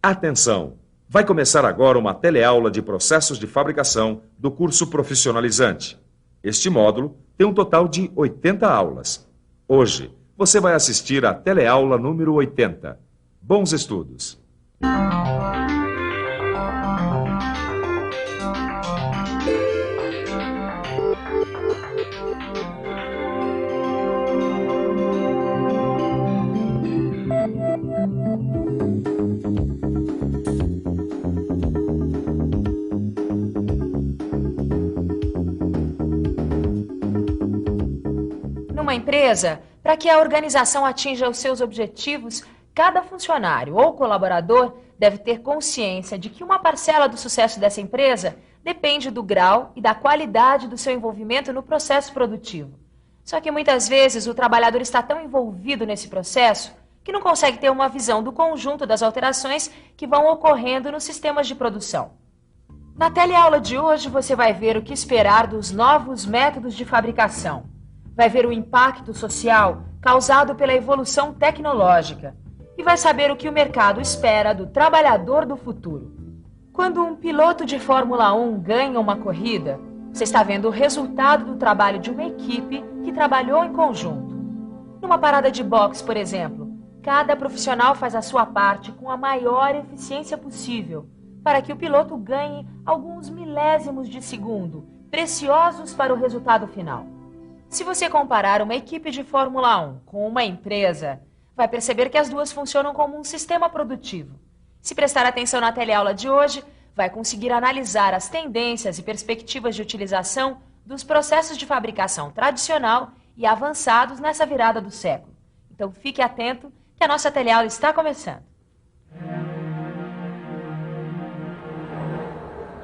Atenção! Vai começar agora uma teleaula de processos de fabricação do curso profissionalizante. Este módulo tem um total de 80 aulas. Hoje, você vai assistir à teleaula número 80. Bons estudos! Numa empresa, para que a organização atinja os seus objetivos, cada funcionário ou colaborador deve ter consciência de que uma parcela do sucesso dessa empresa depende do grau e da qualidade do seu envolvimento no processo produtivo. Só que muitas vezes o trabalhador está tão envolvido nesse processo que não consegue ter uma visão do conjunto das alterações que vão ocorrendo nos sistemas de produção. Na teleaula de hoje você vai ver o que esperar dos novos métodos de fabricação. Vai ver o impacto social causado pela evolução tecnológica e vai saber o que o mercado espera do trabalhador do futuro. Quando um piloto de Fórmula 1 ganha uma corrida, você está vendo o resultado do trabalho de uma equipe que trabalhou em conjunto. Numa parada de boxe, por exemplo, cada profissional faz a sua parte com a maior eficiência possível para que o piloto ganhe alguns milésimos de segundo, preciosos para o resultado final. Se você comparar uma equipe de Fórmula 1 com uma empresa, vai perceber que as duas funcionam como um sistema produtivo. Se prestar atenção na teleaula de hoje, vai conseguir analisar as tendências e perspectivas de utilização dos processos de fabricação tradicional e avançados nessa virada do século. Então fique atento que a nossa teleaula está começando.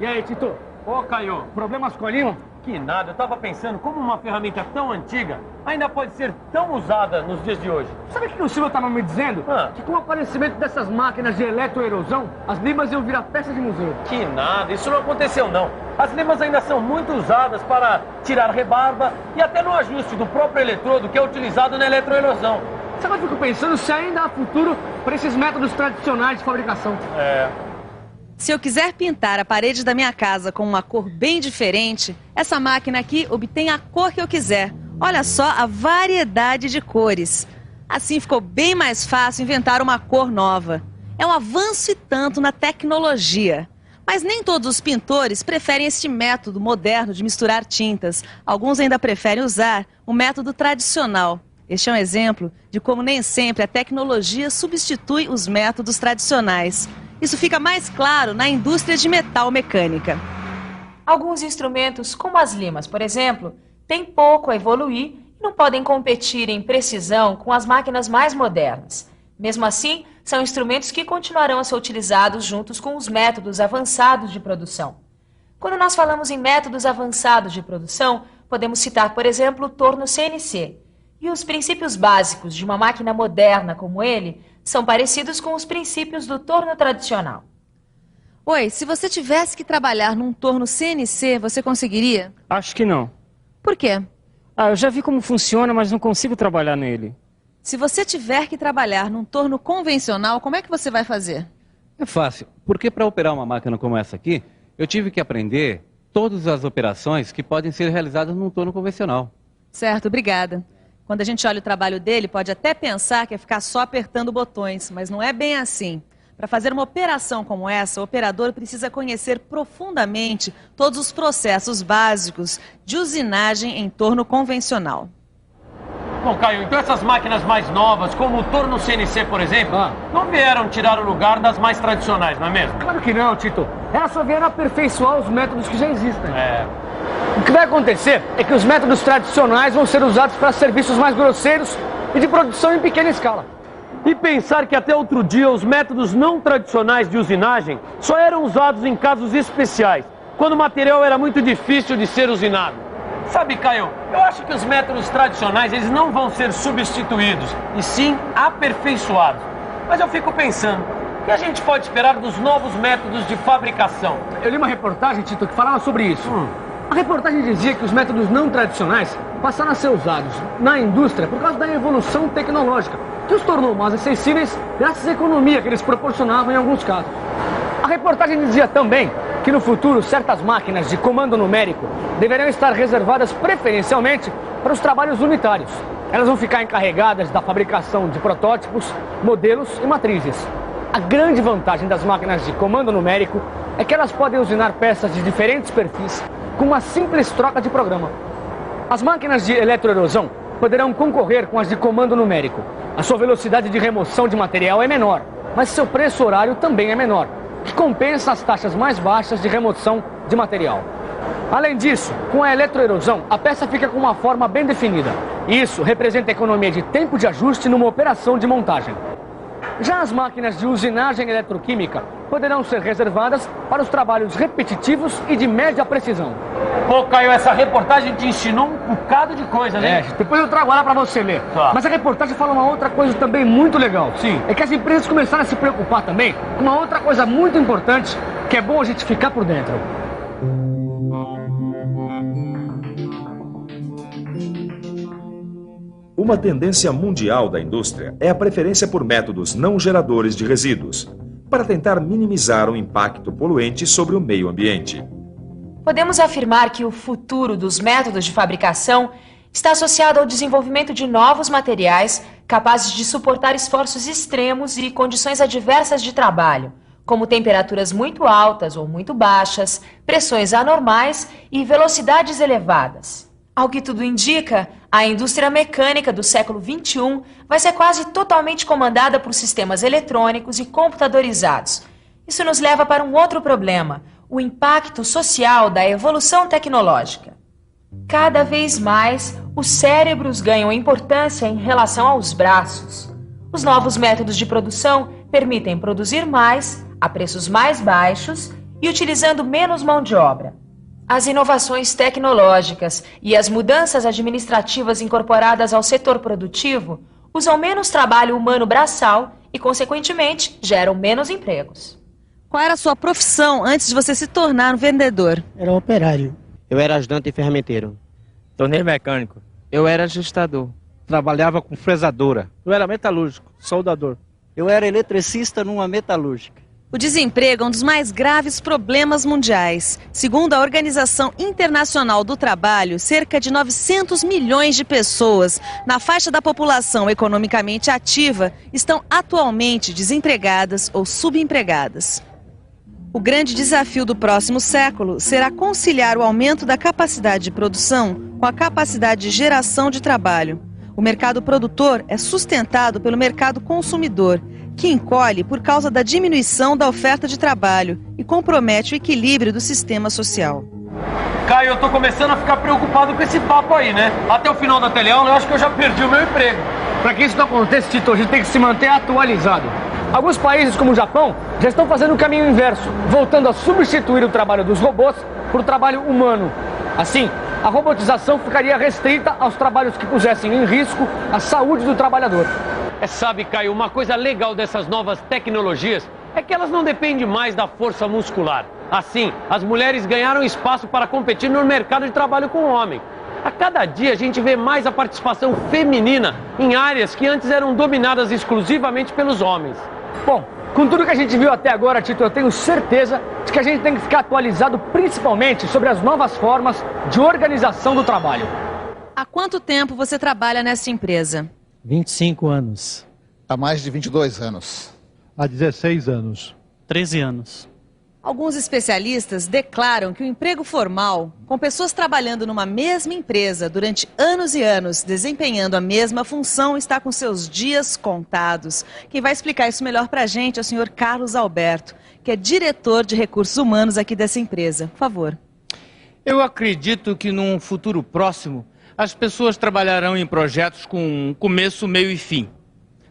E aí, Tito? Ô, Caio. Problemas com a Lima? Que nada, eu tava pensando como uma ferramenta tão antiga ainda pode ser tão usada nos dias de hoje. Sabe o que o Silvio estava me dizendo? Que com o aparecimento dessas máquinas de eletroerosão, as limas iam virar peça de museu. Que nada, isso não aconteceu não. As limas ainda são muito usadas para tirar rebarba e até no ajuste do próprio eletrodo que é utilizado na eletroerosão. Sabe o que eu fico pensando? Se ainda há futuro para esses métodos tradicionais de fabricação. Se eu quiser pintar a parede da minha casa com uma cor bem diferente, essa máquina aqui obtém a cor que eu quiser. Olha só a variedade de cores. Assim ficou bem mais fácil inventar uma cor nova. É um avanço e tanto na tecnologia. Mas nem todos os pintores preferem este método moderno de misturar tintas. Alguns ainda preferem usar o método tradicional. Este é um exemplo de como nem sempre a tecnologia substitui os métodos tradicionais. Isso fica mais claro na indústria de metal mecânica. Alguns instrumentos, como as limas, por exemplo, têm pouco a evoluir e não podem competir em precisão com as máquinas mais modernas. Mesmo assim, são instrumentos que continuarão a ser utilizados juntos com os métodos avançados de produção. Quando nós falamos em métodos avançados de produção, podemos citar, por exemplo, o torno CNC. E os princípios básicos de uma máquina moderna como ele são parecidos com os princípios do torno tradicional. Oi, se você tivesse que trabalhar num torno CNC, você conseguiria? Acho que não. Por quê? Eu já vi como funciona, mas não consigo trabalhar nele. Se você tiver que trabalhar num torno convencional, como é que você vai fazer? É fácil, porque para operar uma máquina como essa aqui, eu tive que aprender todas as operações que podem ser realizadas num torno convencional. Certo, obrigada. Quando a gente olha o trabalho dele, pode até pensar que é ficar só apertando botões, mas não é bem assim. Para fazer uma operação como essa, o operador precisa conhecer profundamente todos os processos básicos de usinagem em torno convencional. Bom, Caio, então essas máquinas mais novas, como o torno CNC, por exemplo, não vieram tirar o lugar das mais tradicionais, não é mesmo? Claro que não, Tito. Elas só vieram aperfeiçoar os métodos que já existem. O que vai acontecer é que os métodos tradicionais vão ser usados para serviços mais grosseiros e de produção em pequena escala. E pensar que até outro dia os métodos não tradicionais de usinagem só eram usados em casos especiais, quando o material era muito difícil de ser usinado. Sabe, Caio, eu acho que os métodos tradicionais eles não vão ser substituídos, e sim aperfeiçoados. Mas eu fico pensando, o que a gente pode esperar dos novos métodos de fabricação? Eu li uma reportagem, Tito, que falava sobre isso. A reportagem dizia que os métodos não tradicionais passaram a ser usados na indústria por causa da evolução tecnológica, que os tornou mais acessíveis graças à economia que eles proporcionavam em alguns casos. A reportagem dizia também que no futuro certas máquinas de comando numérico deverão estar reservadas preferencialmente para os trabalhos unitários. Elas vão ficar encarregadas da fabricação de protótipos, modelos e matrizes. A grande vantagem das máquinas de comando numérico é que elas podem usinar peças de diferentes perfis com uma simples troca de programa. As máquinas de eletroerosão poderão concorrer com as de comando numérico. A sua velocidade de remoção de material é menor, mas seu preço horário também é menor, que compensa as taxas mais baixas de remoção de material. Além disso, com a eletroerosão, a peça fica com uma forma bem definida. Isso representa economia de tempo de ajuste numa operação de montagem. Já as máquinas de usinagem eletroquímica poderão ser reservadas para os trabalhos repetitivos e de média precisão. Pô, Caio, essa reportagem te ensinou um bocado de coisas, né? Depois eu trago ela para você ler. Tá. Mas a reportagem fala uma outra coisa também muito legal. Sim. É que as empresas começaram a se preocupar também com uma outra coisa muito importante, que é bom a gente ficar por dentro. Uma tendência mundial da indústria é a preferência por métodos não geradores de resíduos, para tentar minimizar o impacto poluente sobre o meio ambiente. Podemos afirmar que o futuro dos métodos de fabricação está associado ao desenvolvimento de novos materiais capazes de suportar esforços extremos e condições adversas de trabalho, como temperaturas muito altas ou muito baixas, pressões anormais e velocidades elevadas. Ao que tudo indica, a indústria mecânica do século XXI vai ser quase totalmente comandada por sistemas eletrônicos e computadorizados. Isso nos leva para um outro problema, o impacto social da evolução tecnológica. Cada vez mais, os cérebros ganham importância em relação aos braços. Os novos métodos de produção permitem produzir mais, a preços mais baixos e utilizando menos mão de obra. As inovações tecnológicas e as mudanças administrativas incorporadas ao setor produtivo usam menos trabalho humano braçal e, consequentemente, geram menos empregos. Qual era a sua profissão antes de você se tornar um vendedor? Era operário. Eu era ajudante e ferramenteiro. Torneio mecânico. Eu era ajustador. Trabalhava com fresadora. Eu era metalúrgico, soldador. Eu era eletricista numa metalúrgica. O desemprego é um dos mais graves problemas mundiais. Segundo a Organização Internacional do Trabalho, cerca de 900 milhões de pessoas na faixa da população economicamente ativa estão atualmente desempregadas ou subempregadas. O grande desafio do próximo século será conciliar o aumento da capacidade de produção com a capacidade de geração de trabalho. O mercado produtor é sustentado pelo mercado consumidor, que encolhe por causa da diminuição da oferta de trabalho e compromete o equilíbrio do sistema social. Caio, eu tô começando a ficar preocupado com esse papo aí, né? Até o final da teleaula eu acho que eu já perdi o meu emprego. Para que isso não aconteça, Tito, a gente tem que se manter atualizado. Alguns países, como o Japão, já estão fazendo o caminho inverso, voltando a substituir o trabalho dos robôs por trabalho humano. Assim, a robotização ficaria restrita aos trabalhos que pusessem em risco a saúde do trabalhador. Sabe, Caio, uma coisa legal dessas novas tecnologias é que elas não dependem mais da força muscular. Assim, as mulheres ganharam espaço para competir no mercado de trabalho com o homem. A cada dia a gente vê mais a participação feminina em áreas que antes eram dominadas exclusivamente pelos homens. Bom, com tudo que a gente viu até agora, Tito, eu tenho certeza de que a gente tem que ficar atualizado principalmente sobre as novas formas de organização do trabalho. Há quanto tempo você trabalha nessa empresa? 25 anos. Há mais de 22 anos. Há 16 anos. 13 anos. Alguns especialistas declaram que o emprego formal, com pessoas trabalhando numa mesma empresa durante anos e anos, desempenhando a mesma função, está com seus dias contados. Quem vai explicar isso melhor para a gente é o senhor Carlos Alberto, que é diretor de recursos humanos aqui dessa empresa. Por favor. Eu acredito que num futuro próximo, as pessoas trabalharão em projetos com começo, meio e fim.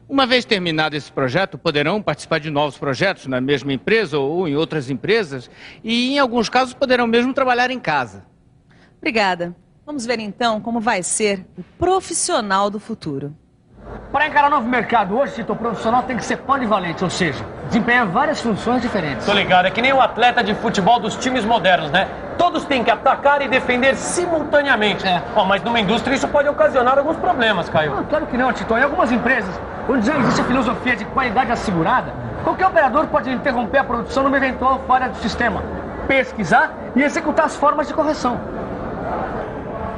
Uma vez terminado esse projeto, poderão participar de novos projetos na mesma empresa ou em outras empresas e, em alguns casos, poderão mesmo trabalhar em casa. Obrigada. Vamos ver então como vai ser o profissional do futuro. Para encarar o novo mercado hoje, Tito, o profissional tem que ser polivalente, ou seja, desempenhar várias funções diferentes. Tô ligado, é que nem o atleta de futebol dos times modernos, né? Todos têm que atacar e defender simultaneamente. Mas numa indústria isso pode ocasionar alguns problemas, Caio. Não, claro que não, Tito. Em algumas empresas, onde já existe a filosofia de qualidade assegurada, qualquer operador pode interromper a produção numa eventual falha do sistema, pesquisar e executar as formas de correção.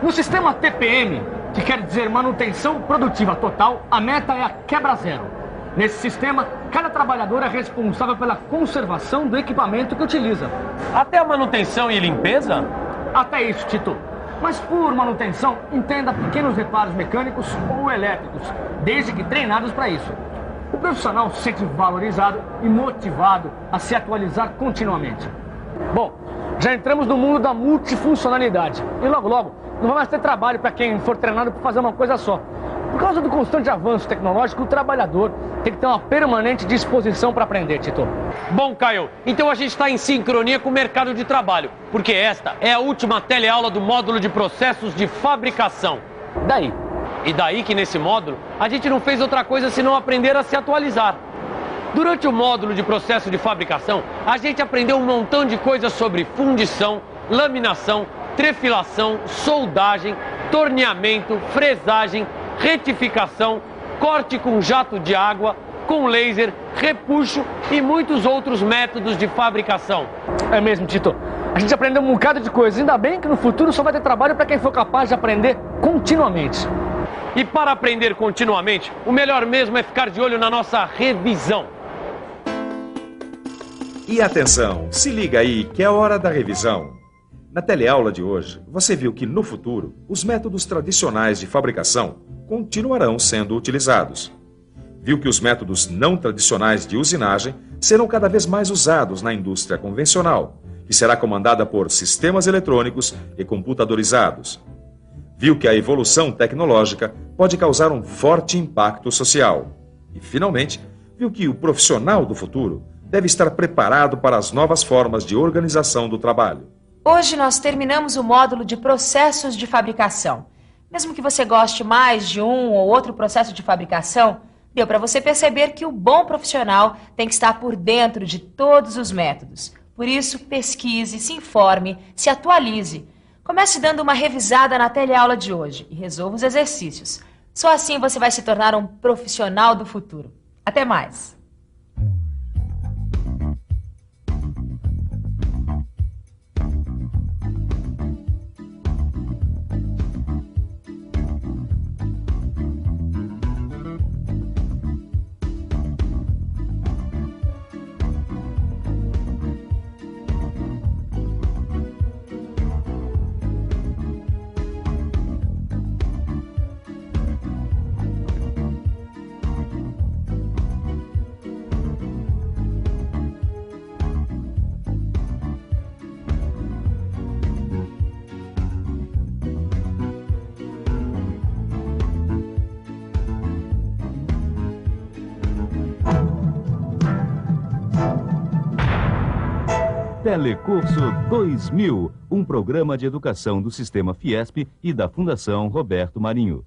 No sistema TPM, que quer dizer manutenção produtiva total, a meta é a quebra zero. Nesse sistema, cada trabalhador é responsável pela conservação do equipamento que utiliza. Até a manutenção e limpeza? Até isso, Tito. Mas por manutenção, entenda pequenos reparos mecânicos ou elétricos, desde que treinados para isso. O profissional se sente valorizado e motivado a se atualizar continuamente. Bom, já entramos no mundo da multifuncionalidade e logo, logo, não vai mais ter trabalho para quem for treinado para fazer uma coisa só. Por causa do constante avanço tecnológico, o trabalhador tem que ter uma permanente disposição para aprender, Tito. Bom, Caio, então a gente está em sincronia com o mercado de trabalho, porque esta é a última teleaula do módulo de processos de fabricação. Daí? E daí que nesse módulo a gente não fez outra coisa senão aprender a se atualizar. Durante o módulo de processo de fabricação, a gente aprendeu um montão de coisas sobre fundição, laminação, trefilação, soldagem, torneamento, fresagem, retificação, corte com jato de água, com laser, repuxo e muitos outros métodos de fabricação. É mesmo, Tito. A gente aprendeu um bocado de coisa. Ainda bem que no futuro só vai ter trabalho para quem for capaz de aprender continuamente. E para aprender continuamente, o melhor mesmo é ficar de olho na nossa revisão. E atenção, se liga aí que é hora da revisão. Na teleaula de hoje, você viu que no futuro, os métodos tradicionais de fabricação continuarão sendo utilizados. Viu que os métodos não tradicionais de usinagem serão cada vez mais usados na indústria convencional, que será comandada por sistemas eletrônicos e computadorizados. Viu que a evolução tecnológica pode causar um forte impacto social. E, finalmente, viu que o profissional do futuro deve estar preparado para as novas formas de organização do trabalho. Hoje nós terminamos o módulo de processos de fabricação. Mesmo que você goste mais de um ou outro processo de fabricação, deu para você perceber que o bom profissional tem que estar por dentro de todos os métodos. Por isso, pesquise, se informe, se atualize. Comece dando uma revisada na teleaula de hoje e resolva os exercícios. Só assim você vai se tornar um profissional do futuro. Até mais! Telecurso 2000, um programa de educação do Sistema Fiesp e da Fundação Roberto Marinho.